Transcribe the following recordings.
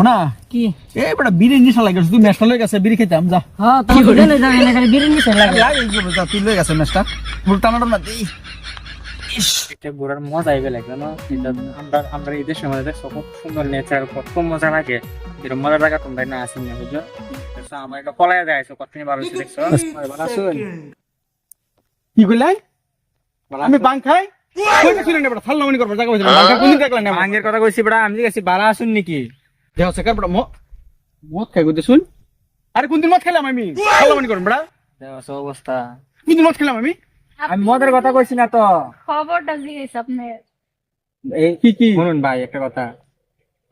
মোনা কি এ বড় বিড়ি নিশা লাগে তুই মেশটা লই গেছে বিড়ি খেতাম যা হ্যাঁ তুমি চলে যাও না খালি বিরিয়ানি নিছে লাগে লাগে যা তুই লই গেছে মেশটা মুর টানাটা না দেই এটা ঘোরার মজা আইবে লাগবে না এটা আমরা এই দেশের মধ্যে দেখছো খুব সুন্দর নেচার কত মজা লাগে এরকম মজা লাগা তোমরা না আসেন না বুঝছো দেখছো আমার এটা পলায় যাইছো কতদিন বার হইছে দেখছো ভালো আছেন কি কইলাই আমি বাং খাই কই গেছিস না বড় ফাল্লা মনি করব জায়গা হইছে বাং খা কোন দেখলা না আঙ্গের কথা কইছি বড় আমি গেছি ভালো আছেন নাকি দেহ সেকার বড় মদ খাই গো শুন আরে কোন দিন মদ খেলাম আমি ফাল্লা মনি করব বড় দেখো অবস্থা কোন দিন মদ খেলাম আমি আমি মদের কথা কইছি না তো খবরটা জিজ্ঞেস আপনি এই কি শুনুন ভাই একটা কথা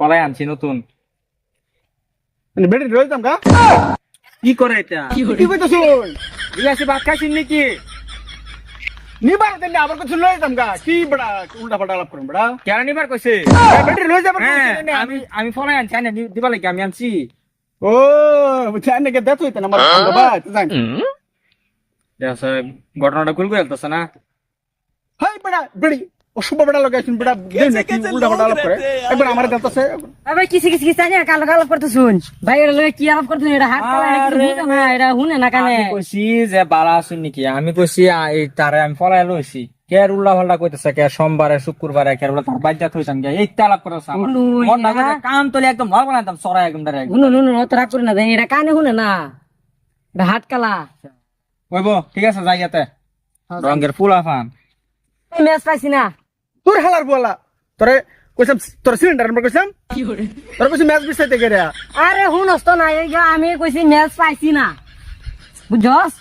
পলায় আনছি নতুন মানে বেড়ে রইতাম কা কি করে এটা কি কইতো শুন ঠিক আছে ভাত খাইছেন নাকি নিবার দেন আবার কিছু লইতাম কা কি বড় উল্টা পাল্টা আলাপ করুম বড় কেন নিবার কইছে বেড়ে লই যাব হ্যাঁ আমি পলায় আনছি আনে দিবা লাগি আমি আনছি ও বুঝানে কে দেখো এটা আমার বাবা জান দেখো ঘটনাটা কুল করে আলতাছ না হাই বড় বেড়ি অশুভ বড় লাগাইছেন বড় দেন কি উল্টা পাল্টা আলাপ করে একবার আমার দেখতাছে ভাই কিসি কিসি কিসি জানি কালো কালো করতে শুন ভাই এর লগে কি আলাপ করতে এটা হাত কালা এটা কিছু বুঝো না এটা হুনে না কানে আমি কইছি যে বালা আছেন নাকি আমি কইছি এই তারে আমি পলায় লইছি কে উল্লা পাল্টা কইতেছে কে সোমবারে শুক্রবারে কে বলে তার বাজ্জাত হইছাম গে এই তালাপ করছ আমার মন না করে কান তলে একদম নরমাল একদম সরা একদম ডাইরেক্ট হুনো হুনো অত রাগ করে না জানি এটা কানে হুনে না এটা হাত কালা কইবো ঠিক আছে যাইয়াতে রঙের ফুল আফান ম্যাচ পাইছি না তোর হালার বলা তোরে কইছাম তোর সিলিন্ডার নাম্বার কইছাম তোর কইছি ম্যাচ বিছাইতে গেরা আরে হুনস তো না এই যে আমি কইছি ম্যাচ পাইছি না বুঝছস